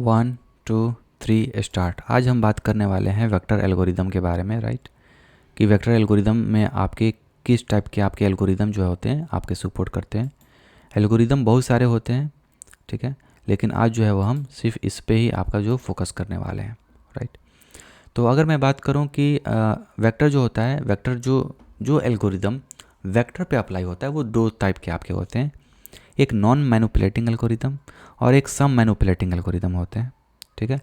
1 2 3 start. आज हम बात करने वाले हैं वेक्टर एल्गोरिदम के बारे में, राइट। कि वेक्टर एल्गोरिदम में आपके किस टाइप के आपके एल्गोरिदम जो होते हैं आपके सपोर्ट करते हैं। एल्गोरिदम बहुत सारे होते हैं, ठीक है, लेकिन आज जो है वो हम सिर्फ इस पे ही आपका जो फोकस करने वाले हैं, राइट। तो अगर मैं बात करूं कि वेक्टर जो होता है, वेक्टर जो एल्गोरिदम वेक्टर पे अप्लाई होता है वो दो टाइप के आपके होते हैं। एक नॉन मैनिपुलेटिंग एल्गोरिदम और एक सम मैनिपुलेटिंग एल्गोरिदम होते हैं, ठीक है।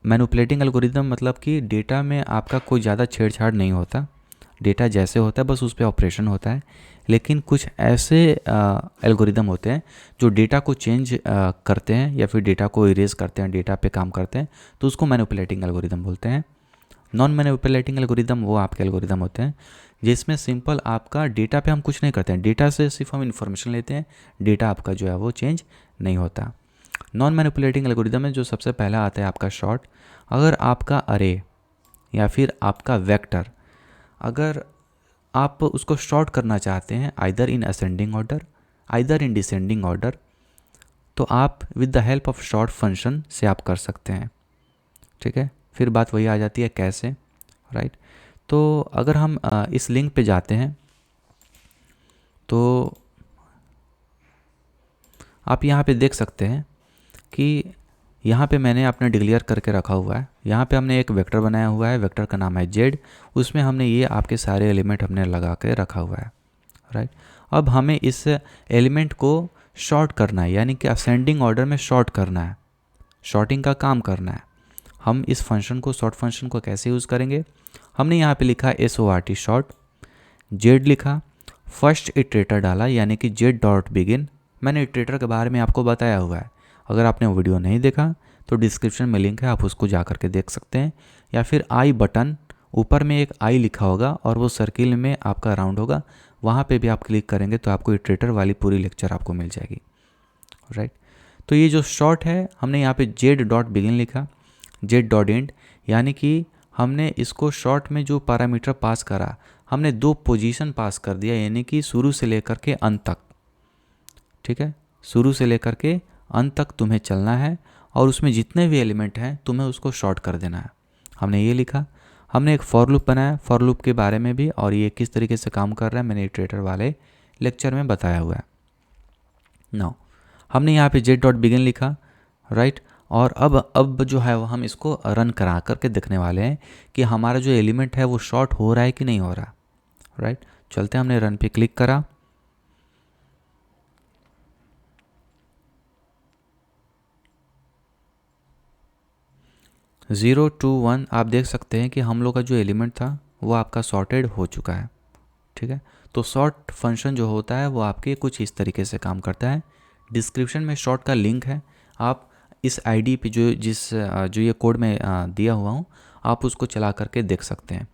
मैनिपुलेटिंग एल्गोरिदम मतलब कि डेटा में आपका कोई ज़्यादा छेड़छाड़ नहीं होता, डेटा जैसे होता है बस उस पर ऑपरेशन होता है। लेकिन कुछ ऐसे एल्गोरिदम होते हैं जो डेटा को चेंज करते हैं या फिर डेटा को इरेज करते हैं, डेटा पे काम करते हैं, तो उसको मैनिपुलेटिंग एल्गोरिदम बोलते हैं। नॉन मैनिपुलेटिंग एल्गोरिदम वो आपके एल्गोरिदम होते हैं जिसमें सिंपल आपका डेटा पे हम कुछ नहीं करते हैं, डेटा से सिर्फ हम इन्फॉर्मेशन लेते हैं, डेटा आपका जो है वो चेंज नहीं होता। नॉन मैनिपुलेटिंग एल्गोरिदम में जो सबसे पहला आता है आपका शॉर्ट। अगर आपका अरे या फिर आपका वेक्टर, अगर आप उसको शॉर्ट करना चाहते हैं either in ascending order either in descending order, तो आप with the help of short function से आप कर सकते हैं, ठीक है। फिर बात वही आ जाती है कैसे, राइट। तो अगर हम इस लिंक पे जाते हैं तो आप यहाँ पे देख सकते हैं कि यहाँ पे मैंने अपना डिक्लेयर करके रखा हुआ है। यहाँ पे हमने एक वेक्टर बनाया हुआ है, वेक्टर का नाम है जेड। उसमें हमने ये आपके सारे एलिमेंट हमने लगा के रखा हुआ है, राइट। अब हमें इस एलिमेंट को शॉर्ट करना है, यानी कि असेंडिंग ऑर्डर में शॉर्ट करना है, शॉर्टिंग का काम करना है। हम इस फंक्शन को, शॉर्ट फंक्शन को कैसे यूज़ करेंगे, हमने यहाँ पे लिखा SORT शॉर्ट, जेड लिखा, फर्स्ट इटरेटर डाला यानी कि जेड डॉट बिगिन। मैंने इटरेटर के बारे में आपको बताया हुआ है, अगर आपने वीडियो नहीं देखा तो डिस्क्रिप्शन में लिंक है, आप उसको जा करके देख सकते हैं। या फिर आई बटन, ऊपर में एक आई लिखा होगा और वो सर्किल में आपका राउंड होगा, वहाँ पे भी आप क्लिक करेंगे तो आपको इटरेटर वाली पूरी लेक्चर आपको मिल जाएगी, राइट। तो ये जो शॉर्ट है हमने यहाँ पे जेड डॉट बिगिन लिखा, जेड डॉट एंड, यानी कि हमने इसको शॉर्ट में जो पैरामीटर पास करा, हमने दो पोजीशन पास कर दिया, यानी कि शुरू से लेकर के अंत तक, ठीक है। शुरू से लेकर के अंत तक तुम्हें चलना है और उसमें जितने भी एलिमेंट हैं तुम्हें उसको शॉर्ट कर देना है, हमने ये लिखा। हमने एक फॉर लूप बनाया, फॉर लूप के बारे में भी और ये किस तरीके से काम कर रहा है मैंने इटरेटर वाले लेक्चर में बताया हुआ है। नो, हमने यहाँ पे जेड डॉट बिगिन लिखा, राइट। और अब जो है वो हम इसको रन करा करके देखने वाले हैं कि हमारा जो एलिमेंट है वो शॉर्ट हो रहा है कि नहीं हो रहा, राइट। चलते हैं, हमने रन पे क्लिक करा। ज़ीरो टू वन आप देख सकते हैं कि हम लोग का जो एलिमेंट था वो आपका सॉर्टेड हो चुका है, ठीक है। तो शॉर्ट फंक्शन जो होता है वो आपके कुछ इस तरीके से काम करता है। डिस्क्रिप्शन में शॉर्ट का लिंक है, आप इस आईडी पे जो ये कोड में दिया हुआ हूँ आप उसको चला करके देख सकते हैं,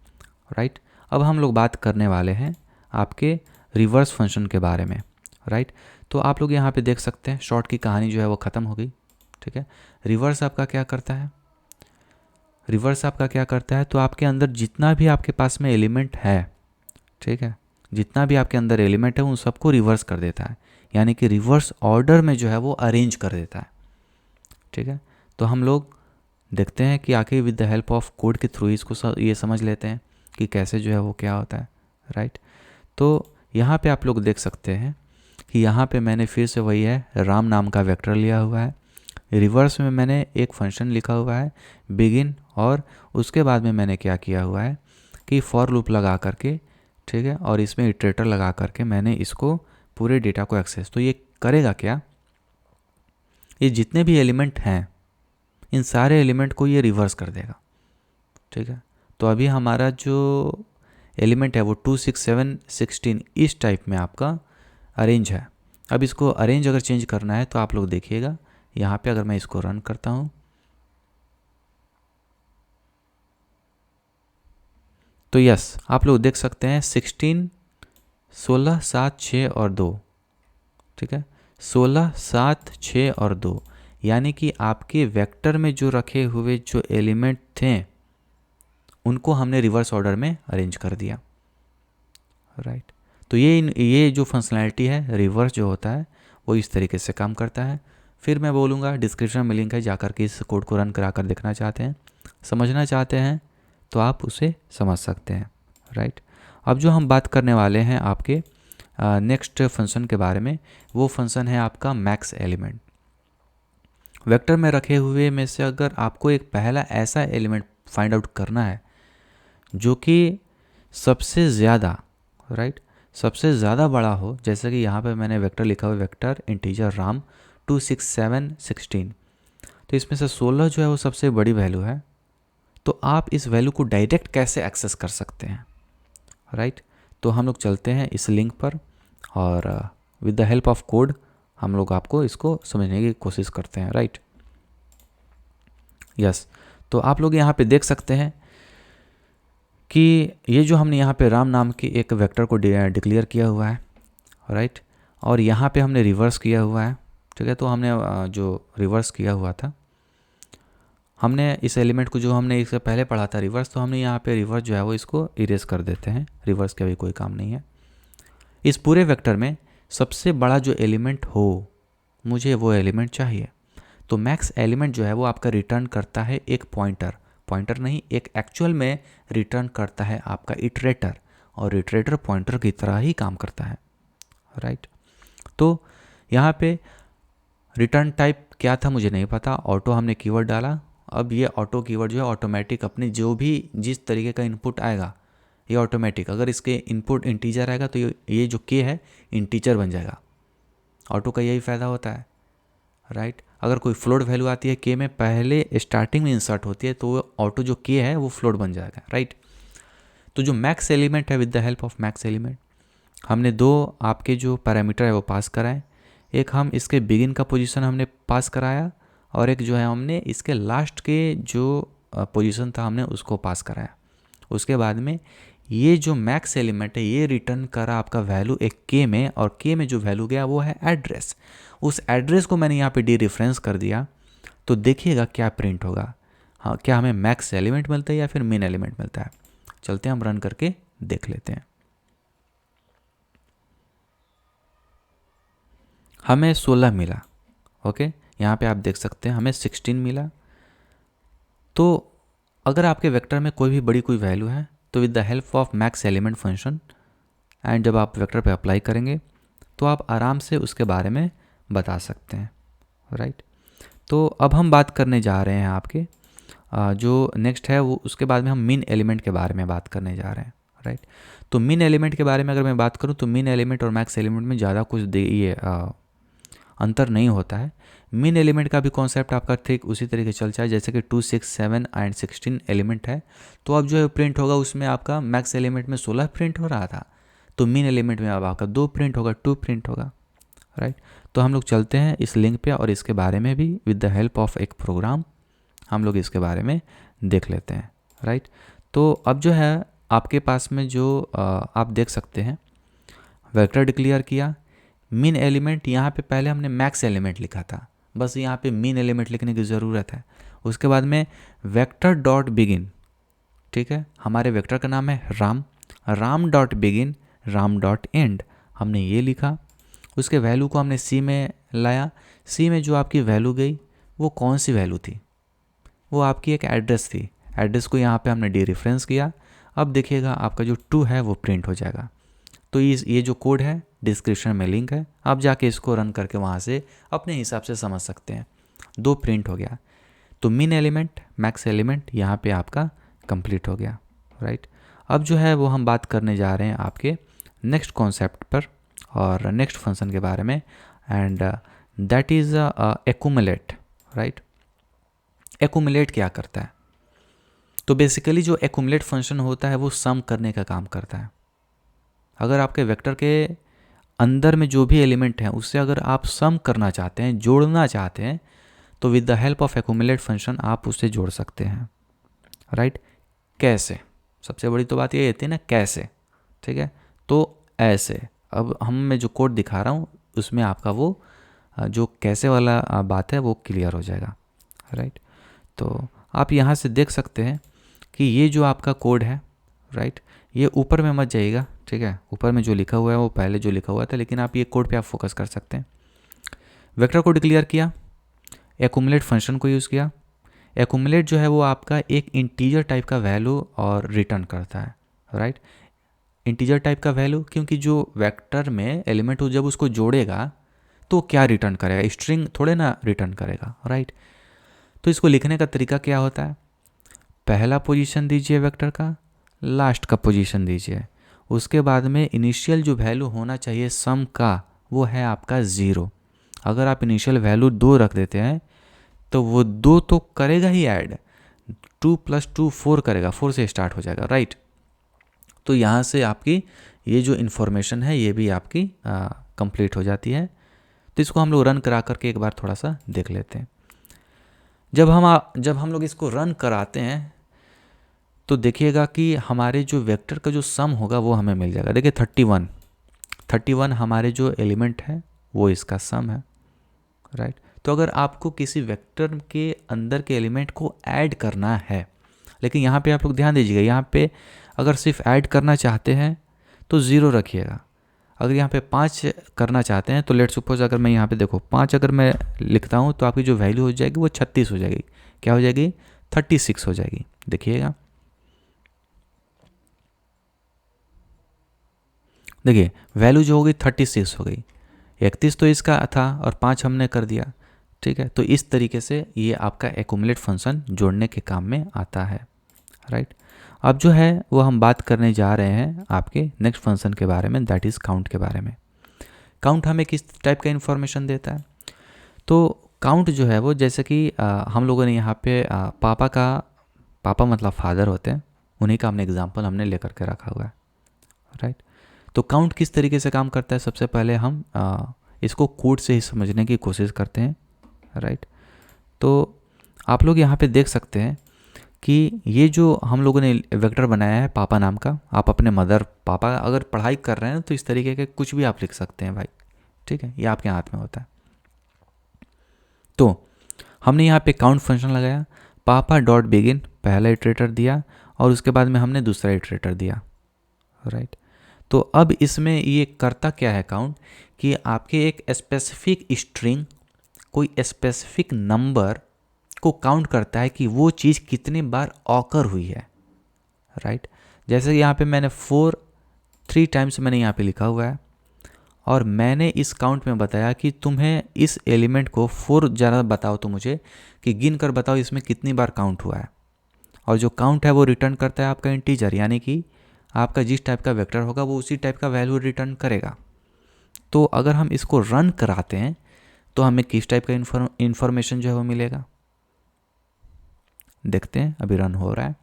राइट। अब हम लोग बात करने वाले हैं आपके रिवर्स फंक्शन के बारे में, राइट। तो आप लोग यहाँ पे देख सकते हैं शॉर्ट की कहानी जो है वो ख़त्म हो गई, ठीक है। रिवर्स आपका क्या करता है, रिवर्स आपका क्या करता है, तो आपके अंदर जितना भी आपके पास में एलिमेंट है, ठीक है, जितना भी आपके अंदर एलिमेंट है उन सबको रिवर्स कर देता है, यानी कि रिवर्स ऑर्डर में जो है वो अरेंज कर देता है, ठीक है। तो हम लोग देखते हैं कि आखिर with the help of code के थ्रू इसको ये समझ लेते हैं कि कैसे जो है वो क्या होता है, राइट। तो यहाँ पे आप लोग देख सकते हैं कि यहाँ पे मैंने फिर से वही है राम नाम का वेक्टर लिया हुआ है। रिवर्स में मैंने एक फंक्शन लिखा हुआ है बिगिन, और उसके बाद में मैंने क्या किया हुआ है कि फॉर लूप लगा करके, ठीक है, और इसमें इटरेटर लगा करके मैंने इसको पूरे डेटा को एक्सेस, तो ये करेगा क्या, ये जितने भी एलिमेंट हैं इन सारे एलिमेंट को ये रिवर्स कर देगा, ठीक है। तो अभी हमारा जो एलिमेंट है वो 2 6 7 16 इस टाइप में आपका अरेंज है। अब इसको अरेंज अगर चेंज करना है तो आप लोग देखिएगा यहाँ पे, अगर मैं इसको रन करता हूँ तो यस आप लोग देख सकते हैं 16 16 7 6 और 2, ठीक है, 16 7 6 और 2, यानी कि आपके वेक्टर में जो रखे हुए जो एलिमेंट थे उनको हमने रिवर्स ऑर्डर में अरेंज कर दिया, राइट। तो ये जो फंक्शनैलिटी है रिवर्स जो होता है वो इस तरीके से काम करता है। फिर मैं बोलूँगा डिस्क्रिप्शन में लिंक है, जाकर के इस कोड को रन करा कर देखना चाहते हैं, समझना चाहते हैं तो आप उसे समझ सकते हैं, राइट। अब जो हम बात करने वाले हैं आपके नेक्स्ट फंक्शन के बारे में, वो फंक्शन है आपका मैक्स एलिमेंट। वेक्टर में रखे हुए में से अगर आपको एक पहला ऐसा एलिमेंट फाइंड आउट करना है जो कि सबसे ज़्यादा, राइट, सबसे ज़्यादा बड़ा हो, जैसे कि यहाँ पे मैंने वेक्टर लिखा हुआ, वेक्टर इंटीजर राम 2 6 7 16, तो इसमें से 16 जो है वो सबसे बड़ी वैल्यू है। तो आप इस वैल्यू को डायरेक्ट कैसे एक्सेस कर सकते हैं, राइट। तो हम लोग चलते हैं इस लिंक पर और with the help of code हम लोग आपको इसको समझने की कोशिश करते हैं, राइट। यस, तो आप लोग यहाँ पे देख सकते हैं कि ये जो हमने यहाँ पे राम नाम की एक वेक्टर को डिक्लेयर किया हुआ है, राइट, और यहाँ पे हमने रिवर्स किया हुआ है, ठीक है। तो हमने जो रिवर्स किया हुआ था, हमने इस एलिमेंट को जो हमने इससे पहले पढ़ा था रिवर्स, तो हमने यहाँ पे रिवर्स जो है वो इसको इरेज कर देते हैं, रिवर्स का भी कोई काम नहीं है। इस पूरे वेक्टर में सबसे बड़ा जो एलिमेंट हो, मुझे वो एलिमेंट चाहिए। तो मैक्स एलिमेंट जो है वो आपका रिटर्न करता है एक पॉइंटर नहीं, एक एक्चुअल में रिटर्न करता है आपका इटरेटर, और इटरेटर पॉइंटर की तरह ही काम करता है, राइट। तो यहाँ पे रिटर्न टाइप क्या था मुझे नहीं पता, ऑटो हमने कीवर्ड डाला। अब ये ऑटो कीवर्ड जो है ऑटोमेटिक अपने जो भी जिस तरीके का इनपुट आएगा ये ऑटोमेटिक, अगर इसके इनपुट इंटीजर आएगा तो ये जो के है इंटीजर बन जाएगा। ऑटो का यही फ़ायदा होता है, राइट। अगर कोई फ्लोट वैल्यू आती है के में, पहले स्टार्टिंग में इंसर्ट होती है, तो ऑटो जो के है वो फ्लोट बन जाएगा, राइट। तो जो मैक्स एलिमेंट है, with the help of max element हमने दो आपके जो पैरामीटर है वो पास कराए। एक हम इसके बिगिन का पोजीशन हमने पास कराया, और एक जो है हमने इसके लास्ट के जो पोजीशन था हमने उसको पास कराया। उसके बाद में ये जो मैक्स एलिमेंट है ये रिटर्न करा आपका वैल्यू एक के में, और के में जो वैल्यू गया वो है एड्रेस। उस एड्रेस को मैंने यहाँ पे डी रेफरेंस कर दिया, तो देखिएगा क्या प्रिंट होगा। हाँ, क्या हमें मैक्स एलिमेंट मिलता है या फिर मिन एलिमेंट मिलता है। चलते हैं हम रन करके देख लेते हैं। हमें 16 मिला, ओके। यहाँ पे आप देख सकते हैं हमें 16 मिला। तो अगर आपके वेक्टर में कोई भी बड़ी कोई वैल्यू है तो with the help of max element function and जब आप वेक्टर पे अप्लाई करेंगे तो आप आराम से उसके बारे में बता सकते हैं, राइट। तो अब हम बात करने जा रहे हैं आपके जो नेक्स्ट है वो, उसके बाद में हम मिन एलिमेंट के बारे में बात करने जा रहे हैं, राइट। तो मिन एलिमेंट के बारे में अगर मैं बात करूं तो मिन एलिमेंट और मैक्स एलिमेंट में ज़्यादा कुछ ये अंतर नहीं होता है। मिन एलिमेंट का भी कॉन्सेप्ट आपका ठीक उसी तरीके चल जाए जैसे कि 2 6 7 एंड 16 एलिमेंट है, तो अब जो है प्रिंट होगा उसमें आपका मैक्स एलिमेंट में 16 प्रिंट हो रहा था, तो मिन एलिमेंट में अब आपका 2 प्रिंट होगा, 2 प्रिंट होगा, राइट। तो हम लोग चलते हैं इस लिंक पे और इसके बारे में भी विद द हेल्प ऑफ एक प्रोग्राम हम लोग इसके बारे में देख लेते हैं, राइट। तो अब जो है आपके पास में जो आप देख सकते हैं वेक्टर डिक्लेयर किया, मिन एलिमेंट यहाँ पे पहले हमने मैक्स एलिमेंट लिखा था, बस यहाँ पे मिन एलिमेंट लिखने की ज़रूरत है। उसके बाद में वेक्टर डॉट बिगिन, ठीक है, हमारे वेक्टर का नाम है Ram, Ram dot begin Ram dot and, हमने ये लिखा। उसके वैल्यू को हमने सी में लाया, सी में जो आपकी वैल्यू गई वो कौन सी वैल्यू थी, वो आपकी एक एड्रेस थी, एड्रेस को यहाँ पे हमने डी रेफरेंस किया। अब देखिएगा आपका जो 2 है वो प्रिंट हो जाएगा। तो ये जो कोड है डिस्क्रिप्शन में लिंक है, आप जाके इसको रन करके वहाँ से अपने हिसाब से समझ सकते हैं। 2 प्रिंट हो गया, तो मिन एलिमेंट मैक्स एलिमेंट यहाँ पे आपका कंप्लीट हो गया, राइट। अब जो है वो हम बात करने जा रहे हैं आपके नेक्स्ट कॉन्सेप्ट पर और नेक्स्ट फंक्शन के बारे में, and that is accumulate, right. Accumulate क्या करता है, तो बेसिकली जो एक्यूमुलेट फंक्शन होता है वो सम करने का काम करता है। अगर आपके वेक्टर के अंदर में जो भी एलिमेंट हैं उससे अगर आप सम करना चाहते हैं, जोड़ना चाहते हैं, तो with the help of accumulate function आप उससे जोड़ सकते हैं, राइट। कैसे, सबसे बड़ी तो बात ये होती है ना कैसे, ठीक है। तो ऐसे, अब मैं जो कोड दिखा रहा हूँ उसमें आपका वो जो कैसे वाला बात है वो क्लियर हो जाएगा, राइट। तो आप यहाँ से देख सकते हैं कि ये जो आपका कोड है, राइट, ये ऊपर में मत जाइएगा, ठीक है। ऊपर में जो लिखा हुआ है वो पहले जो लिखा हुआ था, लेकिन आप ये कोड पे आप फोकस कर सकते हैं। वेक्टर को डिक्लेयर किया, एक्यूमुलेट फंक्शन को यूज़ किया। एक्यूमुलेट जो है वो आपका एक इंटीजर टाइप का वैल्यू और रिटर्न करता है, राइट। इंटीजर टाइप का वैल्यू क्योंकि जो वेक्टर में एलिमेंट हो जब उसको जोड़ेगा तो क्या रिटर्न करेगा, स्ट्रिंग थोड़े ना रिटर्न करेगा, राइट। तो इसको लिखने का तरीका क्या होता है, पहला पोजीशन दीजिए वेक्टर का, लास्ट का पोजीशन दीजिए, उसके बाद में इनिशियल जो वैल्यू होना चाहिए सम का वो है आपका 0। अगर आप इनिशियल वैल्यू 2 रख देते हैं तो वो 2 तो करेगा ही ऐड, 2 + 2 4 करेगा, 4 से स्टार्ट हो जाएगा, राइट। तो यहाँ से आपकी ये जो इन्फॉर्मेशन है ये भी आपकी कंप्लीट हो जाती है। तो इसको हम लोग रन करा करके एक बार थोड़ा सा देख लेते हैं। जब हम लोग इसको रन कराते हैं तो देखिएगा कि हमारे जो वेक्टर का जो सम होगा वो हमें मिल जाएगा। देखिए 31 हमारे जो एलिमेंट है वो इसका सम है, राइट। तो अगर आपको किसी वेक्टर के अंदर के एलिमेंट को ऐड करना है, लेकिन यहाँ पे आप लोग ध्यान दीजिएगा, यहाँ पे अगर सिर्फ ऐड करना चाहते हैं तो 0 रखिएगा। अगर यहाँ पे 5 करना चाहते हैं तो लेट सपोज अगर मैं यहाँ पे देखो 5 अगर मैं लिखता हूँ तो आपकी जो वैल्यू हो जाएगी वो 36 हो जाएगी। क्या हो जाएगी, 36 हो जाएगी। देखिएगा, देखिए वैल्यू जो होगी 36 हो गई, 31 तो इसका था और 5 हमने कर दिया, ठीक है। तो इस तरीके से ये आपका एक्यूमुलेट फंक्शन जोड़ने के काम में आता है, राइट। अब जो है वो हम बात करने जा रहे हैं आपके नेक्स्ट फंक्शन के बारे में, दैट इज़ काउंट के बारे में। काउंट हमें किस टाइप का इन्फॉर्मेशन देता है, तो काउंट जो है वो जैसे कि हम लोगों ने यहाँ पे पापा मतलब फादर होते हैं, उन्हीं का हमने एग्जाम्पल हमने लेकर के रखा हुआ है, राइट। तो काउंट किस तरीके से काम करता है, सबसे पहले हम इसको कोड से ही समझने की कोशिश करते हैं, राइट। तो आप लोग यहाँ पे देख सकते हैं कि ये जो हम लोगों ने वेक्टर बनाया है पापा नाम का, आप अपने मदर पापा अगर पढ़ाई कर रहे हैं तो इस तरीके के कुछ भी आप लिख सकते हैं भाई, ठीक है, ये आपके हाथ में होता है। तो हमने यहाँ पे काउंट फंक्शन लगाया, पापा डॉट बिगिन पहला इटरेटर दिया और उसके बाद में हमने दूसरा इटरेटर दिया, राइट। तो अब इसमें ये करता क्या है काउंट, कि आपके एक स्पेसिफिक स्ट्रिंग कोई स्पेसिफिक नंबर को काउंट करता है कि वो चीज़ कितनी बार ऑकर हुई है, राइट। जैसे यहाँ पे मैंने 3 टाइम्स मैंने यहाँ पे लिखा हुआ है और मैंने इस काउंट में बताया कि तुम्हें इस एलिमेंट को 4 ज़रा बताओ, तो मुझे कि गिन कर बताओ इसमें कितनी बार काउंट हुआ है। और जो काउंट है वो रिटर्न करता है आपका इंटीजर, यानी कि आपका जिस टाइप का वेक्टर होगा वो उसी टाइप का वैल्यू रिटर्न करेगा। तो अगर हम इसको रन कराते हैं तो हमें किस टाइप का इन्फॉर्मेशन जो है वो मिलेगा, देखते हैं। अभी रन हो रहा है,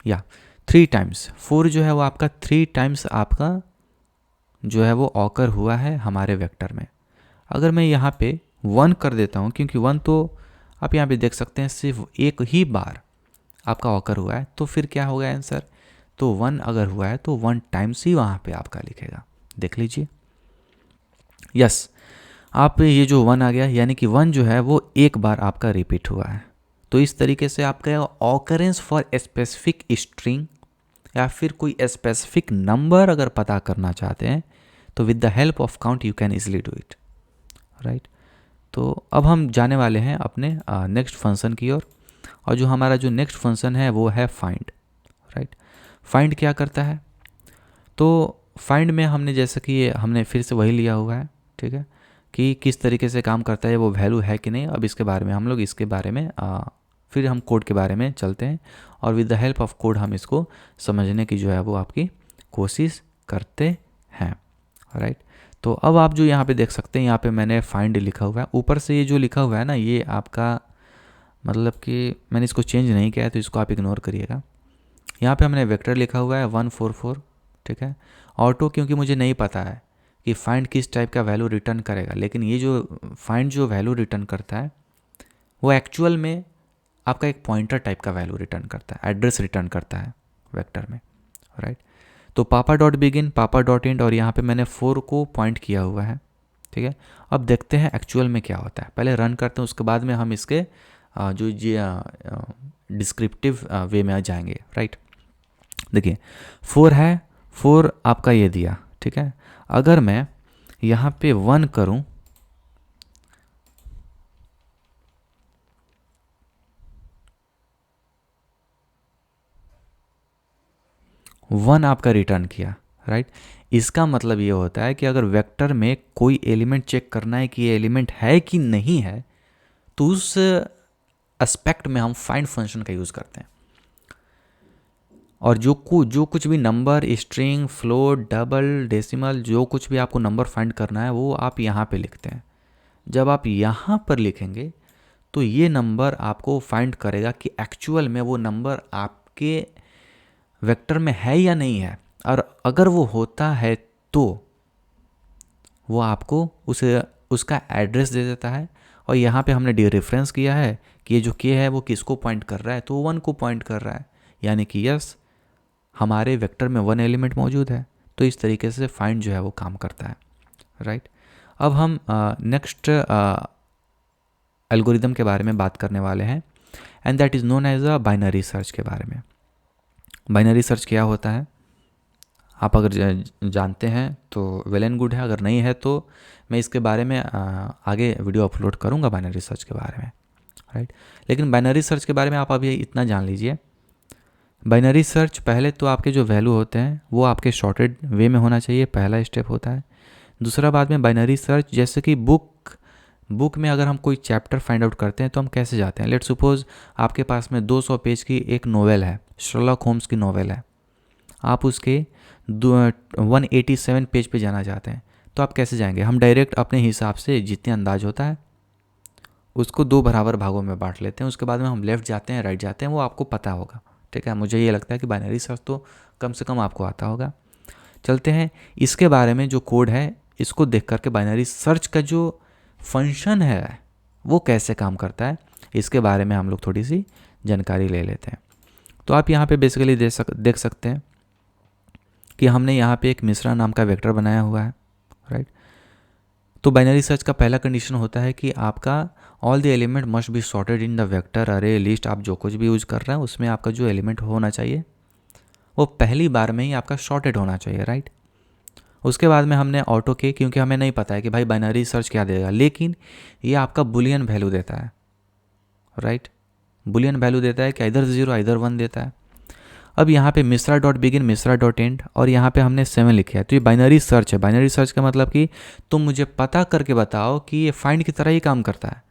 या 3 टाइम्स 4 जो है वो आपका 3 टाइम्स आपका जो है वो ऑकर हुआ है हमारे वेक्टर में। अगर मैं यहाँ पे 1 कर देता हूँ, क्योंकि 1 तो आप यहाँ पे देख सकते हैं सिर्फ एक ही बार आपका ऑकर हुआ है, तो फिर क्या होगा आंसर, तो 1 अगर हुआ है तो 1 टाइम्स ही वहाँ पे आपका लिखेगा। देख लीजिए, यस, आप ये जो 1 आ गया, यानी कि 1 जो है वो एक बार आपका रिपीट हुआ है। तो इस तरीके से आपका ऑकरेंस फॉर स्पेसिफिक स्ट्रिंग या फिर कोई स्पेसिफिक नंबर अगर पता करना चाहते हैं तो with the help of count you can easily do it, right. तो अब हम जाने वाले हैं अपने नेक्स्ट फंक्शन की ओर, और जो हमारा जो नेक्स्ट फंक्शन है वो है फाइंड, राइट। फाइंड क्या करता है, तो फाइंड में हमने जैसे कि हमने फिर से वही लिया हुआ है, ठीक है, कि किस तरीके से काम करता है, वो वैल्यू है कि नहीं। अब इसके बारे में हम लोग इसके बारे में फिर हम कोड के बारे में चलते हैं और with the help of code हम इसको समझने की जो है वो आपकी कोशिश करते हैं, राइट। तो अब आप जो यहाँ पे देख सकते हैं, यहाँ पे मैंने फाइंड लिखा हुआ है, ऊपर से ये जो लिखा हुआ है ना, ये आपका मतलब कि मैंने इसको चेंज नहीं किया है तो इसको आप इग्नोर करिएगा। यहाँ पे हमने वेक्टर लिखा हुआ है 144, ठीक है। ऑटो क्योंकि मुझे नहीं पता है कि फाइंड किस टाइप का वैल्यू रिटर्न करेगा, लेकिन ये जो फाइंड जो वैल्यू रिटर्न करता है वो एक्चुअल में आपका एक पॉइंटर टाइप का वैल्यू रिटर्न करता है, एड्रेस रिटर्न करता है वेक्टर में, राइट। तो पापा डॉट बिगिन, पापा डॉट एंड, और यहाँ पे मैंने 4 को पॉइंट किया हुआ है, ठीक है। अब देखते हैं एक्चुअल में क्या होता है, पहले रन करते हैं, उसके बाद में हम इसके जो डिस्क्रिप्टिव वे में जाएंगे, राइट। देखिए 4 है, 4 आपका ये दिया, ठीक है। अगर मैं यहाँ पे 1 करूँ 1 आपका रिटर्न किया, राइट। इसका मतलब ये होता है कि अगर वेक्टर में कोई एलिमेंट चेक करना है कि ये एलिमेंट है कि नहीं है, तो उस एस्पेक्ट में हम फाइंड फंक्शन का यूज़ करते हैं। और जो कुछ भी number, string, float, double, decimal, जो कुछ भी आपको नंबर फाइंड करना है वो आप यहाँ पे लिखते हैं। जब आप यहाँ पर लिखेंगे तो ये नंबर आपको फाइंड करेगा कि एक्चुअल में वो नंबर आपके वेक्टर में है या नहीं है, और अगर वो होता है तो वो आपको उसका एड्रेस दे देता है। और यहाँ पे हमने रेफरेंस किया है कि ये जो के है वो किसको पॉइंट कर रहा है, तो 1 को पॉइंट कर रहा है, यानी कि यस हमारे वेक्टर में 1 एलिमेंट मौजूद है। तो इस तरीके से फाइंड जो है वो काम करता है, राइट। अब हम नेक्स्ट एल्गोरिदम के बारे में बात करने वाले हैं, and that is known as a binary search के बारे में। बाइनरी सर्च क्या होता है, आप अगर जानते हैं तो वेल एंड गुड है, अगर नहीं है तो मैं इसके बारे में आगे वीडियो अपलोड करूंगा बाइनरी सर्च के बारे में, राइट। लेकिन बाइनरी सर्च के बारे में आप अभी इतना जान लीजिए, बाइनरी सर्च पहले तो आपके जो वैल्यू होते हैं वो आपके शॉर्टेड वे में होना चाहिए, पहला स्टेप होता है। दूसरा बात में बाइनरी सर्च, जैसे कि बुक में अगर हम कोई चैप्टर फाइंड आउट करते हैं तो हम कैसे जाते हैं। लेट्स सपोज आपके पास में 200 पेज की एक नोवेल है, शर्लॉक होम्स की नोवेल है, आप उसके 187 पेज पे जाना चाहते हैं, तो आप कैसे जाएंगे। हम डायरेक्ट अपने हिसाब से जितने अंदाज होता है उसको 2 बराबर भागों में बांट लेते हैं, उसके बाद में हम लेफ़्ट जाते हैं, राइट जाते हैं, वो आपको पता होगा, ठीक है। मुझे ये लगता है कि बाइनरी सर्च तो कम से कम आपको आता होगा। चलते हैं इसके बारे में, जो कोड है इसको देख करके बाइनरी सर्च का जो फंक्शन है वो कैसे काम करता है, इसके बारे में हम लोग थोड़ी सी जानकारी ले लेते हैं। तो आप यहाँ पे बेसिकली देख सकते हैं कि हमने यहाँ पे एक मिश्रा नाम का वेक्टर बनाया हुआ है, राइट। तो बाइनरी सर्च का पहला कंडीशन होता है कि आपका all the element must be sorted in the vector अरे लिस्ट, आप जो कुछ भी यूज कर रहे हैं उसमें आपका जो एलिमेंट होना चाहिए वो पहली बार में ही आपका सॉर्टेड होना चाहिए, राइट। उसके बाद में हमने ऑटो के, क्योंकि हमें नहीं पता है कि भाई बाइनरी सर्च क्या देगा, लेकिन ये आपका बुलियन वैल्यू देता है, राइट। बुलियन वैल्यू देता है कि इधर 0 इधर 1 देता है। अब यहाँ पे Mishra dot begin Mishra dot and, और यहाँ पे हमने 7 लिखा है, तो ये बाइनरी सर्च है। बाइनरी सर्च का मतलब कि तुम मुझे पता करके बताओ कि ये फाइंड की तरह ही काम करता है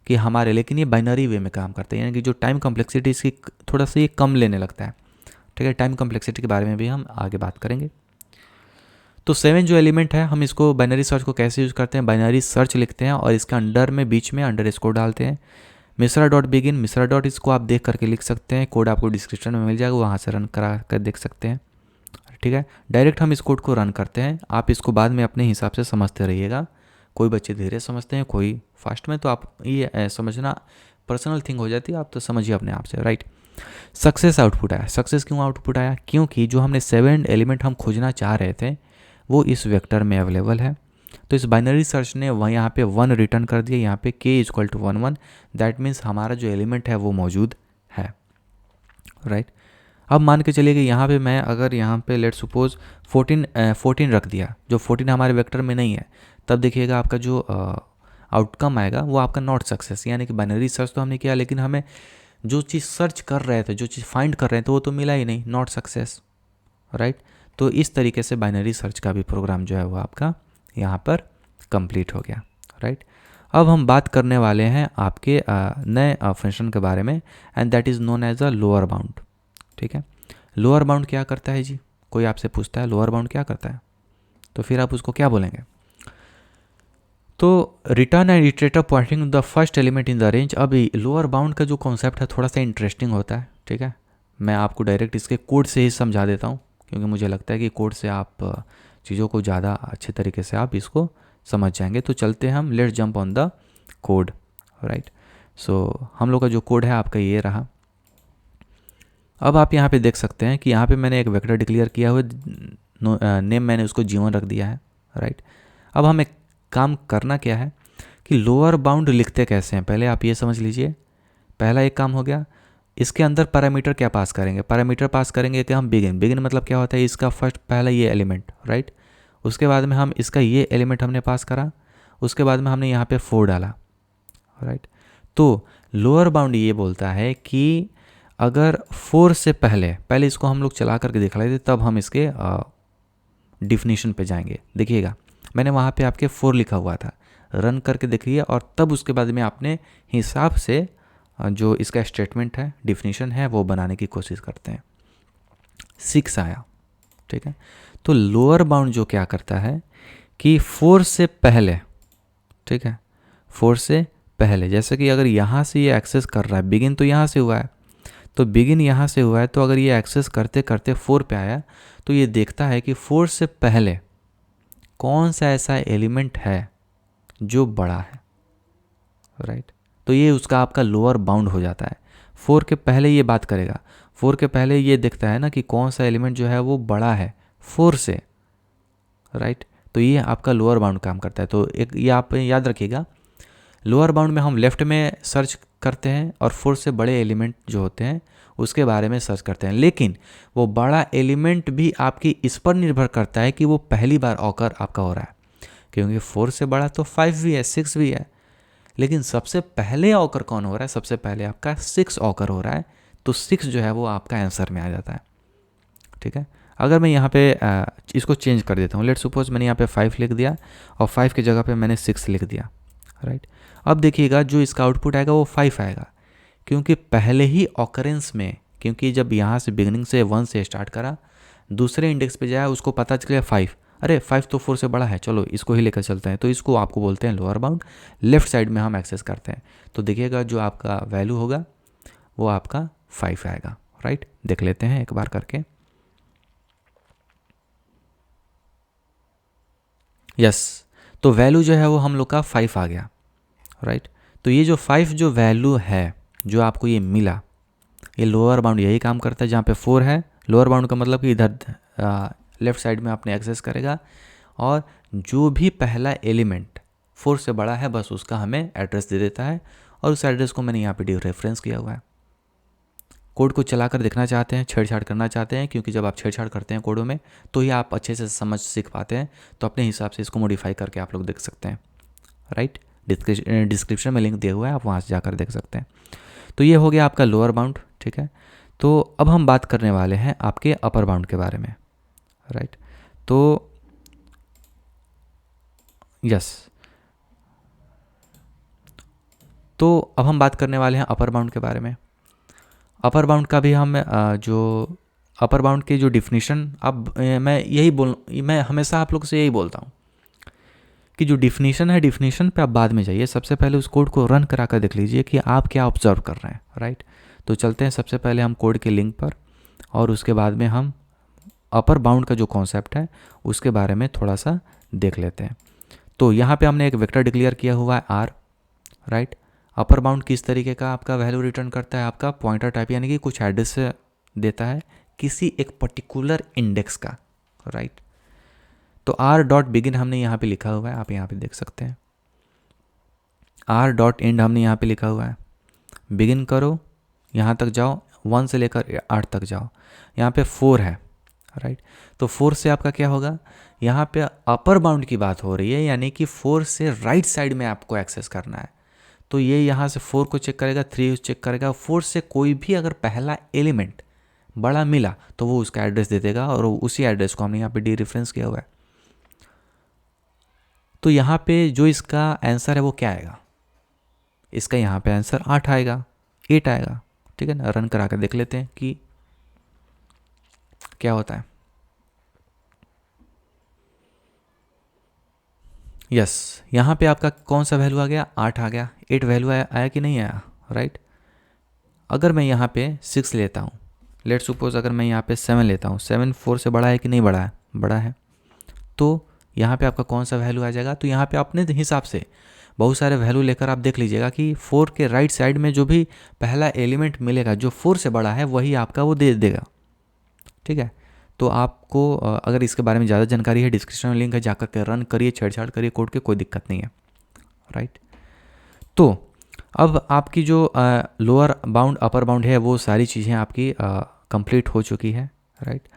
कि हमारे, लेकिन ये बाइनरी वे में काम करता है, यानी कि जो टाइम कॉम्प्लेक्सिटी इसकी थोड़ा सा ये कम लेने लगता है, ठीक है। टाइम कॉम्प्लेक्सिटी के बारे में भी हम आगे बात करेंगे। तो 7 जो एलिमेंट है, हम इसको बाइनरी सर्च को कैसे यूज़ करते हैं, बाइनरी सर्च लिखते हैं और इसके अंडर में बीच में अंडर स्कोर डालते हैं। Mishra dot begin Mishra dot, इसको आप देख करके लिख सकते हैं, कोड आपको डिस्क्रिप्शन में मिल जाएगा, वहाँ से रन करा कर देख सकते हैं, ठीक है। डायरेक्ट हम इस कोड को रन करते हैं, आप इसको बाद में अपने हिसाब से समझते रहिएगा। कोई बच्चे धीरे समझते हैं, कोई फास्ट में, तो आप ये समझना पर्सनल थिंग हो जाती है, आप तो समझिए अपने आप से, राइट। सक्सेस आउटपुट आया। सक्सेस क्यों आउटपुट आया, क्योंकि जो हमने 7 एलिमेंट हम खोजना चाह रहे थे वो इस वेक्टर में अवेलेबल है। तो इस बाइनरी सर्च ने वह यहाँ पे 1 रिटर्न कर दिया, यहाँ पे k equal to 1 1, that means हमारा जो एलिमेंट है वो मौजूद है, राइट। अब मान के चलिए कि यहाँ पे मैं अगर यहाँ पे लेट सपोज 14 रख दिया, जो 14 हमारे वेक्टर में नहीं है, तब देखिएगा आपका जो आउटकम आएगा वो आपका नॉट सक्सेस, यानी कि बाइनरी सर्च तो हमने किया लेकिन हमें जो चीज़ सर्च कर रहे थे, जो चीज़ फाइंड कर रहे थे वो तो मिला ही नहीं, नॉट सक्सेस, राइट। तो इस तरीके से बाइनरी सर्च का भी प्रोग्राम जो है वो आपका यहाँ पर कंप्लीट हो गया, राइट। अब हम बात करने वाले हैं आपके नए फंक्शन के बारे में, and that is known as a lower bound, ठीक है। लोअर बाउंड क्या करता है जी, कोई आपसे पूछता है लोअर बाउंड क्या करता है, तो फिर आप उसको क्या बोलेंगे। तो return and iterator Poynting the first element in the range. अब लोअर बाउंड का जो कॉन्सेप्ट है थोड़ा सा इंटरेस्टिंग होता है, ठीक है। मैं आपको डायरेक्ट इसके कोड से ही समझा देता हूँ, क्योंकि मुझे लगता है कि कोड से आप चीज़ों को ज़्यादा अच्छे तरीके से आप इसको समझ जाएंगे। तो चलते हैं हम, let's jump on the code, right. So हम लोग का जो कोड है आपका ये रहा। अब आप यहाँ पे देख सकते हैं कि यहाँ पे मैंने एक वेक्टर डिक्लेयर किया हुआ, नेम मैंने उसको G1 रख दिया है, राइट। अब हमें काम करना क्या है कि लोअर बाउंड लिखते कैसे हैं, पहले आप ये समझ लीजिए। पहला एक काम हो गया, इसके अंदर पैरामीटर क्या पास करेंगे, पैरामीटर पास करेंगे कि हम बिगिन मतलब क्या होता है, इसका फर्स्ट पहला ये एलिमेंट, राइट। उसके बाद में हम इसका ये एलिमेंट हमने पास करा, उसके बाद में हमने यहाँ पे 4 डाला, राइट। तो लोअर बाउंड ये बोलता है कि अगर 4 से पहले इसको हम लोग चला करके दिखा लेते, तब हम इसके डिफिनीशन पे जाएंगे। देखिएगा मैंने वहाँ पे आपके 4 लिखा हुआ था, रन करके देखिए और तब उसके बाद में आपने हिसाब से जो इसका स्टेटमेंट है, डिफिनीशन है, वो बनाने की कोशिश करते हैं। 6 आया, ठीक है। तो लोअर बाउंड जो क्या करता है कि 4 से पहले, ठीक है, 4 से पहले, जैसे कि अगर यहाँ से ये एक्सेस कर रहा है, बिगिन तो यहाँ से हुआ है, तो बिगिन यहाँ से हुआ है, तो अगर ये एक्सेस करते करते 4 पे आया तो ये देखता है कि 4 से पहले कौन सा ऐसा एलिमेंट है जो बड़ा है, राइट। तो ये उसका आपका लोअर बाउंड हो जाता है। 4 के पहले ये बात करेगा, 4 के पहले ये देखता है ना कि कौन सा एलिमेंट जो है वो बड़ा है 4 से, राइट। तो ये आपका लोअर बाउंड काम करता है। तो एक ये आप याद रखिएगा, लोअर बाउंड में हम लेफ्ट में सर्च करते हैं और 4 से बड़े एलिमेंट जो होते हैं उसके बारे में सर्च करते हैं, लेकिन वो बड़ा एलिमेंट भी आपकी इस पर निर्भर करता है कि वो पहली बार ऑकर आपका हो रहा है, क्योंकि 4 से बड़ा तो 5 भी है, 6 भी है, लेकिन सबसे पहले ऑकर कौन हो रहा है? सबसे पहले आपका 6 ऑकर हो रहा है, तो 6 जो है वो आपका आंसर में आ जाता है, ठीक है। अगर मैं यहाँ पे इसको चेंज कर देता हूँ, लेट सपोज मैंने यहाँ पे 5 लिख दिया और 5 की जगह पे मैंने 6 लिख दिया, राइट। अब देखिएगा जो इसका आउटपुट आएगा वो 5 आएगा, क्योंकि पहले ही ऑकरेंस में, क्योंकि जब यहाँ से बिगनिंग से 1 से स्टार्ट करा, दूसरे इंडेक्स पे जाए, उसको पता चल गया 5, अरे 5 तो 4 से बड़ा है, चलो इसको ही लेकर चलते हैं, तो इसको आपको बोलते हैं लोअर बाउंड। लेफ्ट साइड में हम एक्सेस करते हैं, तो देखिएगा जो आपका वैल्यू होगा वो आपका 5 आएगा, राइट। देख लेते हैं एक बार करके। यस, तो वैल्यू जो है वो हम लोग का 5 आ गया, राइट। तो ये जो 5 जो वैल्यू है जो आपको ये मिला, ये लोअर बाउंड यही काम करता है। जहाँ पे 4 है, लोअर बाउंड का मतलब कि इधर लेफ्ट साइड में आपने एक्सेस करेगा और जो भी पहला एलिमेंट 4 से बड़ा है बस उसका हमें एड्रेस दे देता है, और उस एड्रेस को मैंने यहाँ पे रेफरेंस किया हुआ है। कोड को चलाकर देखना चाहते हैं, छेड़छाड़ करना चाहते हैं, क्योंकि जब आप छेड़छाड़ करते हैं कोडों में तो ही आप अच्छे से समझ सीख पाते हैं, तो अपने हिसाब से इसको मॉडिफाई करके आप लोग देख सकते हैं, राइट। डिस्क्रिप्शन में लिंक दिया हुआ है, आप वहाँ से जाकर देख सकते हैं। तो ये हो गया आपका लोअर बाउंड, ठीक है। तो अब हम बात करने वाले हैं आपके अपर बाउंड के बारे में, राइट। तो यस, तो अब हम बात करने वाले हैं अपर बाउंड के बारे में। अपर बाउंड का भी हम जो अपर बाउंड की जो डिफिनीशन, अब मैं हमेशा आप लोग से यही बोलता हूँ कि जो डिफिनीशन है, डिफिनीशन पे आप बाद में जाइए, सबसे पहले उस कोड को रन करा कर देख लीजिए कि आप क्या ऑब्जर्व कर रहे हैं, राइट। तो चलते हैं सबसे पहले हम कोड के लिंक पर, और उसके बाद में हम अपर बाउंड का जो कॉन्सेप्ट है उसके बारे में थोड़ा सा देख लेते हैं। तो यहाँ पे हमने एक वेक्टर डिक्लेयर किया हुआ है r, राइट। अपर बाउंड किस तरीके का आपका वैल्यू रिटर्न करता है? आपका पॉइंटर टाइप, यानी कि कुछ एड्रेस देता है किसी एक पर्टिकुलर इंडेक्स का, राइट। तो r.begin हमने यहाँ पे लिखा हुआ है, आप यहाँ पे देख सकते हैं। r.end हमने यहाँ पे लिखा हुआ है। बिगिन करो, यहाँ तक जाओ, 1 से लेकर 8 तक जाओ, यहाँ पे 4 है, राइट। तो 4 से आपका क्या होगा? यहाँ पे अपर बाउंड की बात हो रही है, यानी कि 4 से राइट साइड में आपको एक्सेस करना है। तो ये यहाँ से 4 को चेक करेगा, 3 चेक करेगा, 4 से कोई भी अगर पहला एलिमेंट बड़ा मिला तो वो उसका एड्रेस दे देगा, और उसी एड्रेस को हमने यहाँ पे डी रेफरेंस किया हुआ है। तो यहाँ पे जो इसका आंसर है वो क्या आएगा? इसका यहाँ पे आंसर 8 आएगा, 8 आएगा, ठीक है ना। रन करा कर देख लेते हैं कि क्या होता है। यस, यहाँ पे आपका कौन सा वैल्यू आ गया? 8 आ गया। 8 वैल्यू आया कि नहीं आया, राइट। अगर मैं यहाँ पे 6 लेता हूँ, लेट सपोज अगर मैं यहाँ पे 7 लेता हूँ, 7 4 से बड़ा है कि नहीं बड़ा है? बड़ा है। तो यहाँ पे आपका कौन सा वैल्यू आ जाएगा? तो यहाँ पे अपने हिसाब से बहुत सारे वैल्यू लेकर आप देख लीजिएगा कि 4 के राइट साइड में जो भी पहला एलिमेंट मिलेगा जो 4 से बड़ा है वही आपका वो दे देगा, ठीक है। तो आपको अगर इसके बारे में ज़्यादा जानकारी है, डिस्क्रिप्शन में लिंक है, जाकर के रन करिए, छेड़छाड़ करिए कोड के, कोई दिक्कत नहीं है, राइट। तो अब आपकी जो लोअर बाउंड अपर बाउंड है वो सारी चीज़ें आपकी कंप्लीट हो चुकी है, राइट।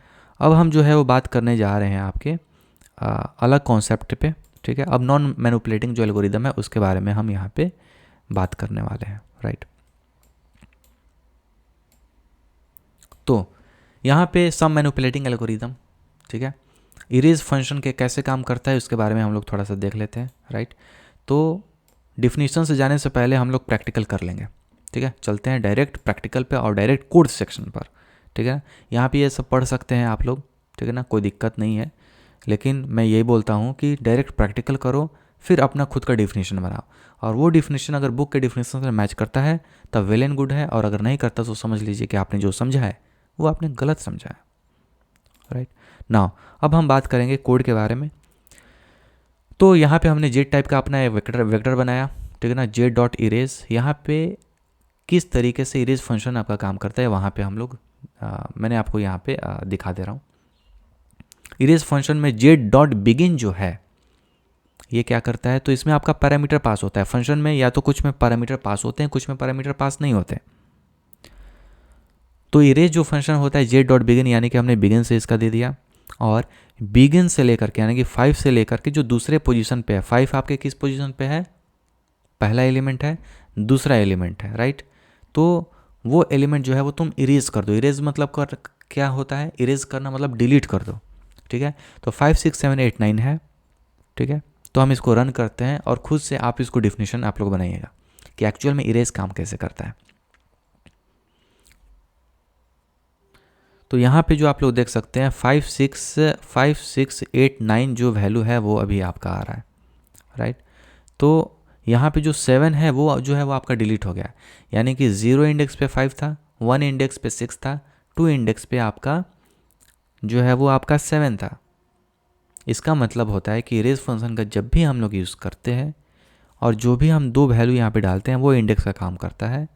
अब हम जो है वो बात करने जा रहे हैं आपके अलग कॉन्सेप्ट पे, ठीक है। अब नॉन मैनिपुलेटिंग जो एल्गोरिदम है उसके बारे में हम यहाँ पे बात करने वाले हैं, राइट। तो यहाँ पे सम मैनिपुलेटिंग एल्गोरिदम, ठीक है, इरेज फंक्शन के कैसे काम करता है उसके बारे में हम लोग थोड़ा सा देख लेते हैं, राइट। तो डिफिनीशन से जाने से पहले हम लोग प्रैक्टिकल कर लेंगे, ठीक है। चलते हैं डायरेक्ट प्रैक्टिकल पे और डायरेक्ट कोड सेक्शन पर, ठीक है। यहाँ पे ये सब पढ़ सकते हैं आप लोग, ठीक है ना, कोई दिक्कत नहीं है। लेकिन मैं यही बोलता हूँ कि डायरेक्ट प्रैक्टिकल करो, फिर अपना खुद का डिफिनीशन बनाओ, और वो डिफिनीशन अगर बुक के डिफिनीशन से मैच करता है तब वेल एंड गुड है, और अगर नहीं करता तो समझ लीजिए कि आपने जो समझा है वो आपने गलत समझा है, राइट। नाउ अब हम बात करेंगे कोड के बारे में। तो यहाँ पे हमने जेड टाइप का अपना वेक्टर बनाया, ठीक है ना, जेड डॉट इरेज। यहाँ पे किस तरीके से इरेज फंक्शन आपका काम करता है वहाँ पे हम लोग मैंने आपको यहाँ पे दिखा दे रहा हूँ। इरेज फंक्शन में जेड डॉट बिगिन जो है ये क्या करता है, तो इसमें आपका पैरामीटर पास होता है फंक्शन में, या तो कुछ में पैरामीटर पास होते हैं, कुछ में पैरामीटर पास नहीं होते। तो इरेज जो फंक्शन होता है जेड डॉट बिगिन, यानी कि हमने बिगिन से इसका दे दिया, और बिगिन से लेकर के यानी कि 5 से लेकर के जो दूसरे पोजीशन पे है, 5 आपके किस पोजीशन पे है, पहला एलिमेंट है, दूसरा एलिमेंट है, राइट। तो वो एलिमेंट जो है वो तुम इरेज कर दो। इरेज मतलब क्या होता है, इरेज करना मतलब डिलीट कर दो, ठीक है। तो 5 6 7 8 9 है, ठीक है। तो हम इसको रन करते हैं और खुद से आप इसको डिफिनीशन आप लोग बनाइएगा कि एक्चुअल में इरेज काम कैसे करता है। तो यहाँ पे जो आप लोग देख सकते हैं 5 6 8 9 जो वैल्यू है वो अभी आपका आ रहा है, राइट। तो यहाँ पे जो 7 है वो जो है वो आपका डिलीट हो गया, यानी कि 0 इंडेक्स पे 5 था, 1 इंडेक्स पे 6 था, 2 इंडेक्स पे आपका जो है वो आपका 7 था। इसका मतलब होता है कि इरेज फंक्शन का जब भी हम लोग यूज़ करते हैं और जो भी हम दो वैल्यू यहाँ पे डालते हैं वो इंडेक्स का काम करता है,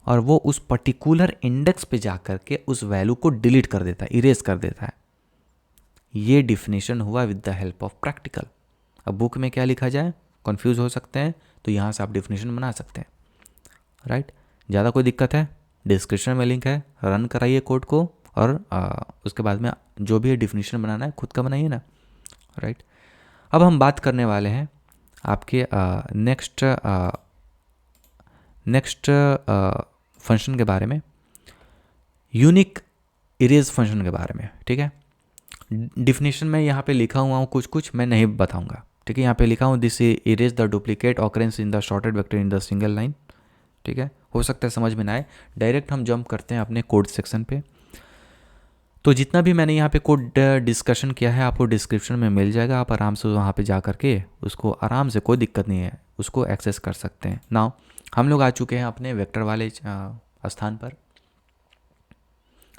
और वो उस पर्टिकुलर इंडेक्स पे जा कर के उस वैल्यू को डिलीट कर देता है, इरेज कर देता है। ये डिफिनीशन हुआ with the help of practical. अब बुक में क्या लिखा जाए, कंफ्यूज हो सकते हैं, तो यहाँ से आप डिफिनीशन बना सकते हैं, राइट। ज़्यादा कोई दिक्कत है, डिस्क्रिप्शन में लिंक है, रन कराइए कोड को, और उसके बाद में जो भी डिफिनीशन बनाना है खुद का बनाइए ना, राइट। अब हम बात करने वाले हैं आपके नेक्स्ट फंक्शन के बारे में, यूनिक इरेज फंक्शन के बारे में, ठीक है। डिफिनीशन में यहाँ पे लिखा हुआ हूँ, कुछ मैं नहीं बताऊँगा, ठीक है। यहाँ पे लिखा हूँ this erase the duplicate occurrence in the shorted vector in the single line, ठीक है। हो सकता है समझ में ना आए, डायरेक्ट हम जंप करते हैं अपने कोड सेक्शन पे। तो जितना भी मैंने यहाँ पे कोड डिस्कशन किया है आपको डिस्क्रिप्शन में मिल जाएगा, आप आराम से वहाँ पे जा करके उसको आराम से, कोई दिक्कत नहीं है, उसको एक्सेस कर सकते हैं। नाउ हम लोग आ चुके हैं अपने वेक्टर वाले स्थान पर।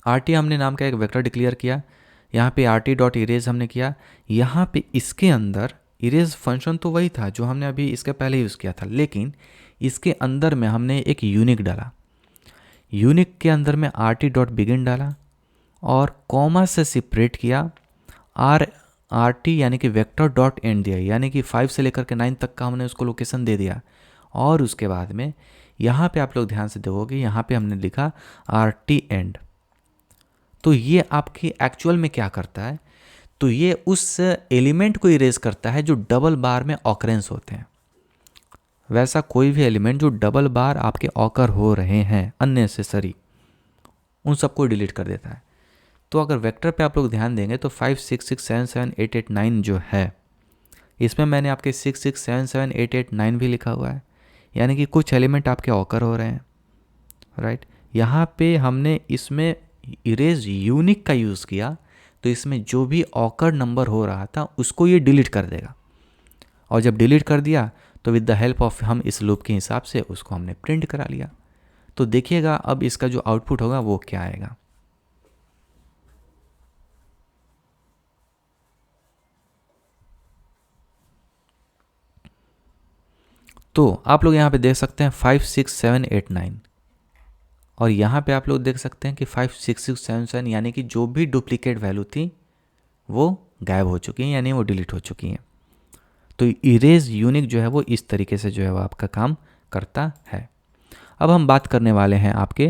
आर हमने नाम का एक वेक्टर डिक्लेयर किया, यहाँ पे rt डॉट इरेज हमने किया। यहाँ पे इसके अंदर इरेज फंक्शन तो वही था जो हमने अभी इसके पहले यूज़ किया था, लेकिन इसके अंदर में हमने एक यूनिक डाला। यूनिक के अंदर में rt डॉट बिगिन डाला और कॉमा से सेपरेट किया rt यानी कि वेक्टर डॉट एंड दिया, यानी कि 5 से लेकर के 9 तक का हमने उसको लोकेशन दे दिया। और उसके बाद में यहाँ पे आप लोग ध्यान से देखोगे, यहाँ पे हमने लिखा rt एंड। तो ये आपकी एक्चुअल में क्या करता है, तो ये उस एलिमेंट को इरेज करता है जो डबल बार में ऑकरेंस होते हैं। वैसा कोई भी एलिमेंट जो डबल बार आपके ऑकर हो रहे हैं अननेसेसरी, उन सबको डिलीट कर देता है। तो अगर वेक्टर पे आप लोग ध्यान देंगे तो 5 6 6 7 7 8 8 9 जो है, इसमें मैंने आपके 6 6 7 7 8 8 9 भी लिखा हुआ है, यानी कि कुछ एलिमेंट आपके ऑकर हो रहे हैं, राइट। यहाँ पे हमने इसमें इरेज यूनिक का यूज़ किया, तो इसमें जो भी ऑकर नंबर हो रहा था उसको ये डिलीट कर देगा, और जब डिलीट कर दिया तो विद द हेल्प ऑफ हम इस लूप के हिसाब से उसको हमने प्रिंट करा लिया। तो देखिएगा अब इसका जो आउटपुट होगा वो क्या आएगा। तो आप लोग यहाँ पे देख सकते हैं 5 6 7 8 9, और यहाँ पे आप लोग देख सकते हैं कि 5 6 6 7 7, यानी कि जो भी डुप्लीकेट वैल्यू थी वो गायब हो चुकी हैं, यानी वो डिलीट हो चुकी हैं। तो इरेज यूनिक जो है वो इस तरीके से जो है वो आपका काम करता है। अब हम बात करने वाले हैं आपके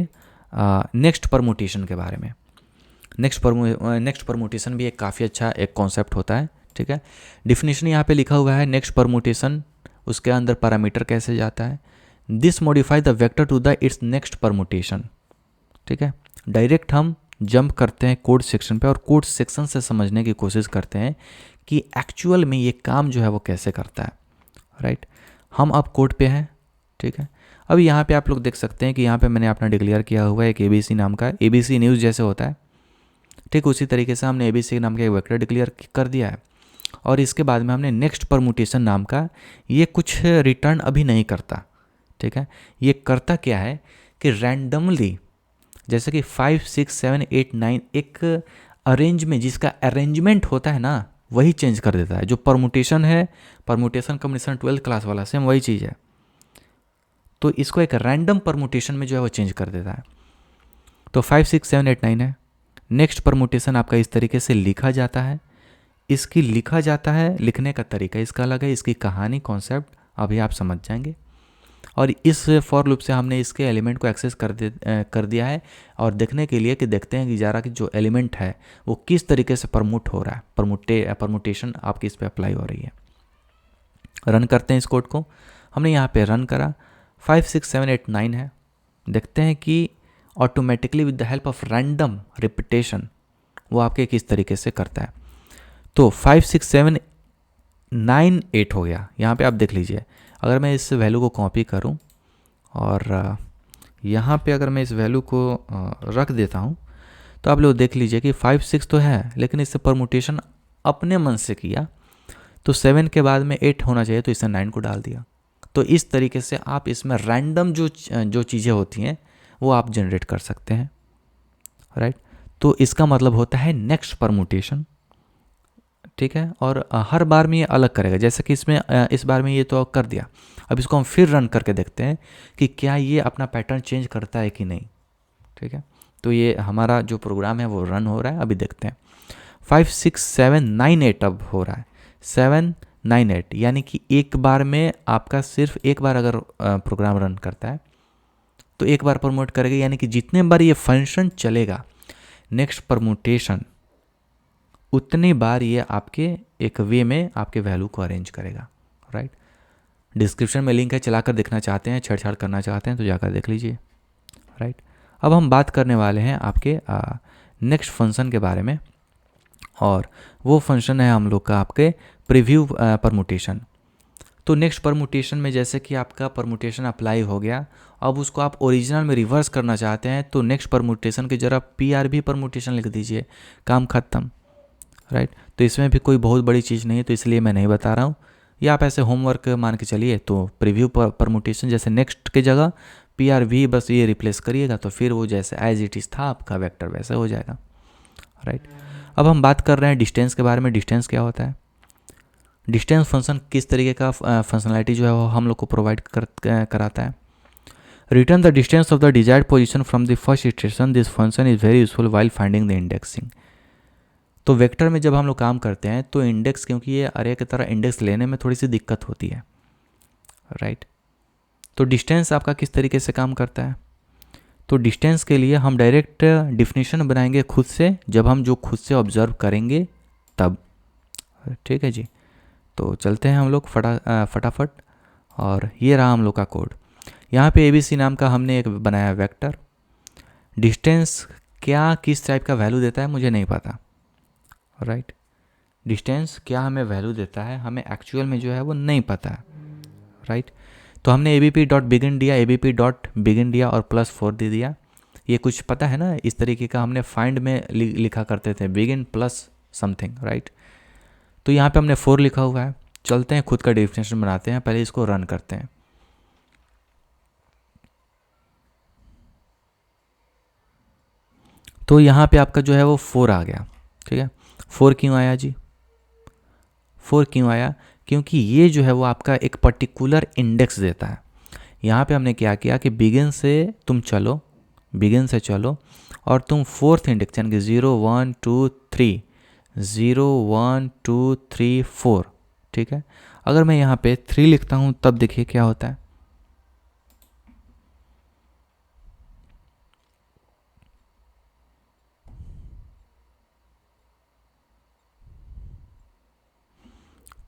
नेक्स्ट परमुटेशन के बारे में। नेक्स्ट परमुटेशन भी एक काफ़ी अच्छा एक कॉन्सेप्ट होता है, ठीक है। डिफिनीशन यहाँ पे लिखा हुआ है नेक्स्ट परमुटेशन, उसके अंदर पैरामीटर कैसे जाता है, this modify the vector to the its next permutation, ठीक है। डायरेक्ट हम जंप करते हैं कोड सेक्शन पे और कोड सेक्शन से समझने की कोशिश करते हैं कि एक्चुअल में ये काम जो है वो कैसे करता है, राइट। हम अब कोड पे हैं, ठीक है। अब यहाँ पे आप लोग देख सकते हैं कि यहाँ पे मैंने अपना डिक्लेयर किया हुआ है एक ABC नाम का, ABC न्यूज़ जैसे होता है, ठीक उसी तरीके से हमने ABC नाम का एक वेक्टर डिक्लेयर कर दिया है। और इसके बाद में हमने नेक्स्ट परमुटेशन नाम का, ये कुछ रिटर्न अभी नहीं करता, ठीक है। ये करता क्या है कि रैंडमली जैसे कि 5 6 7 8 9 एक अरेंज में जिसका अरेंजमेंट होता है ना वही चेंज कर देता है। जो परमुटेशन है, परमुटेशन कॉम्बिनेशन 12th क्लास वाला सेम वही चीज़ है, तो इसको एक रैंडम परमुटेशन में जो है वो चेंज कर देता है। तो 5 6 7 8 9 है। नेक्स्ट परमुटेशन आपका इस तरीके से लिखा जाता है। इसकी लिखा जाता है, लिखने का तरीका इसका अलग है, इसकी कहानी कॉन्सेप्ट अभी आप समझ जाएंगे। और इस फॉर लूप से हमने इसके एलिमेंट को एक्सेस कर दिया है और देखने के लिए कि देखते हैं कि ज़रा कि जो एलिमेंट है वो किस तरीके से परमुट हो रहा है, परमुटेशन आपकी इस पर अप्लाई हो रही है। रन करते हैं इस कोड को। हमने यहाँ पे रन करा, 5 6 7 8 9 है। देखते हैं कि automatically with the help of random repetition वो आपके किस तरीके से करता है। तो 5 6 7 9 8 हो गया। यहाँ पे आप देख लीजिए, अगर मैं इस वैल्यू को कॉपी करूँ और यहाँ पे अगर मैं इस वैल्यू को रख देता हूँ तो आप लोग देख लीजिए कि 5 6 तो है, लेकिन इससे परमुटेशन अपने मन से किया, तो 7 के बाद में 8 होना चाहिए तो इसने 9 को डाल दिया। तो इस तरीके से आप इसमें रैंडम जो चीज़ें होती हैं वो आप जनरेट कर सकते हैं, राइट। तो इसका मतलब होता है नेक्स्ट परमुटेशन, ठीक है। और हर बार में ये अलग करेगा, जैसे कि इसमें इस बार में ये तो कर दिया। अब इसको हम फिर रन करके देखते हैं कि क्या ये अपना पैटर्न चेंज करता है कि नहीं, ठीक है। तो ये हमारा जो प्रोग्राम है वो रन हो रहा है, अभी देखते हैं। 5 6 7 9 8 अब हो रहा है, 7 9 8, यानी कि एक बार में आपका सिर्फ एक बार अगर प्रोग्राम रन करता है तो एक बार प्रमोट करेगा, यानी कि जितने बार ये फंक्शन चलेगा नेक्स्ट परमुटेशन उतनी बार ये आपके एक वे में आपके वैल्यू को अरेंज करेगा, राइट। डिस्क्रिप्शन में लिंक है, चलाकर देखना चाहते हैं, छेड़छाड़ करना चाहते हैं तो जाकर देख लीजिए, राइट। अब हम बात करने वाले हैं आपके नेक्स्ट फंक्शन के बारे में, और वो फंक्शन है हम लोग का आपके प्रीव्यू परमुटेशन। तो नेक्स्ट परमुटेशन में जैसे कि आपका परमुटेशन अप्लाई हो गया, अब उसको आप ओरिजिनल में रिवर्स करना चाहते हैं तो नेक्स्ट परमुटेशन की जरा PRV परमुटेशन लिख दीजिए, काम खत्म, राइट। तो इसमें भी कोई बहुत बड़ी चीज़ नहीं है, तो इसलिए मैं नहीं बता रहा हूँ, या आप ऐसे होमवर्क मान के चलिए। तो प्रीव्यू परमुटेशन जैसे नेक्स्ट की जगह PRV बस ये रिप्लेस करिएगा, तो फिर वो जैसे एज इट इज़ था आपका वेक्टर वैसा हो जाएगा, राइट। अब हम बात कर रहे हैं डिस्टेंस के बारे में। डिस्टेंस क्या होता है, डिस्टेंस फंक्शन किस तरीके का फंक्शनलिटी जो है वो हम लोग को प्रोवाइड कराता है। Return the distance of the desired position from the first station, this function is very useful while finding the indexing. तो वेक्टर में जब हम लोग काम करते हैं तो इंडेक्स, क्योंकि ये अरे की तरह इंडेक्स लेने में थोड़ी सी दिक्कत होती है, राइट। तो डिस्टेंस आपका किस तरीके से काम करता है, तो डिस्टेंस के लिए हम डायरेक्ट डिफिनीशन बनाएंगे खुद से, जब हम जो खुद से ऑब्जर्व करेंगे तब, ठीक है जी। तो चलते हैं हम लोग फटाफट, और ये रहा हम लोग का कोड। यहाँ पे ABC नाम का हमने एक बनाया वेक्टर। डिस्टेंस क्या किस टाइप का वैल्यू देता है मुझे नहीं पता, राइट। डिस्टेंस क्या हमें वैल्यू देता है हमें एक्चुअल में जो है वो नहीं पता है, राइट। तो हमने abp.begin दिया, abp.begin दिया और +4 दे दिया। ये कुछ पता है ना, इस तरीके का हमने फाइंड में लिखा करते थे, begin प्लस समथिंग, राइट। तो यहाँ पे हमने 4 लिखा हुआ है। चलते हैं खुद का डेफिनेशन बनाते हैं, पहले इसको रन करते हैं। तो यहाँ पे आपका जो है वो 4 आ गया, ठीक है। 4 क्यों आया जी, 4 क्यों आया, क्योंकि ये जो है वो आपका एक पर्टिकुलर इंडेक्स देता है। यहाँ पे हमने क्या किया कि बिगिन से तुम चलो, बिगिन से चलो और तुम 4th इंडेक्स यानी कि 0 1 2 3 0 1 2 3 4, ठीक है। अगर मैं यहाँ पे 3 लिखता हूँ तब देखिए क्या होता है,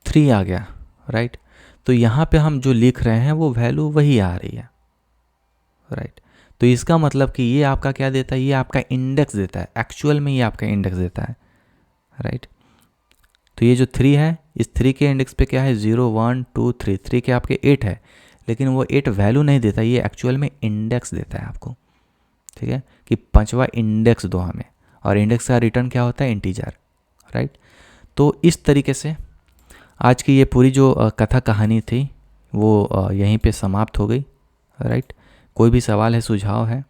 थ्री आ गया, राइट। तो यहाँ पे हम जो लिख रहे हैं वो वैल्यू वही आ रही है, राइट। तो इसका मतलब कि ये आपका क्या देता है, ये आपका इंडेक्स देता है, एक्चुअल में ये आपका इंडेक्स देता है, राइट। तो ये जो 3 है, इस 3 के इंडेक्स पे क्या है, 0 1 2 3, 3 के आपके 8 है, लेकिन वो 8 वैल्यू नहीं देता, ये एक्चुअल में इंडेक्स देता है आपको, ठीक है, कि 5वां इंडेक्स दो हमें, और इंडेक्स का रिटर्न क्या होता है, इंटीजर, राइट। तो इस तरीके से आज की ये पूरी जो कथा कहानी थी वो यहीं पे समाप्त हो गई, राइट। कोई भी सवाल है, सुझाव है,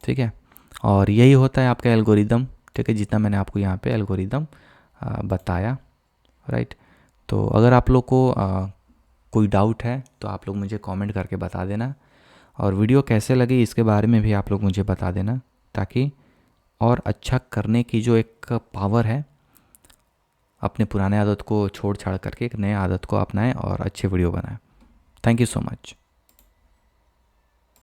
ठीक है, और यही होता है आपका एल्गोरिदम, ठीक है, जितना मैंने आपको यहाँ पे एल्गोरिदम बताया, राइट। तो अगर आप लोग को कोई डाउट है तो आप लोग मुझे कमेंट करके बता देना, और वीडियो कैसे लगी इसके बारे में भी आप लोग मुझे बता देना, ताकि और अच्छा करने की जो एक पावर है, अपने पुराने आदत को छोड़ छाड़ करके एक नए आदत को अपनाएं और अच्छे वीडियो बनाएं। Thank you so much.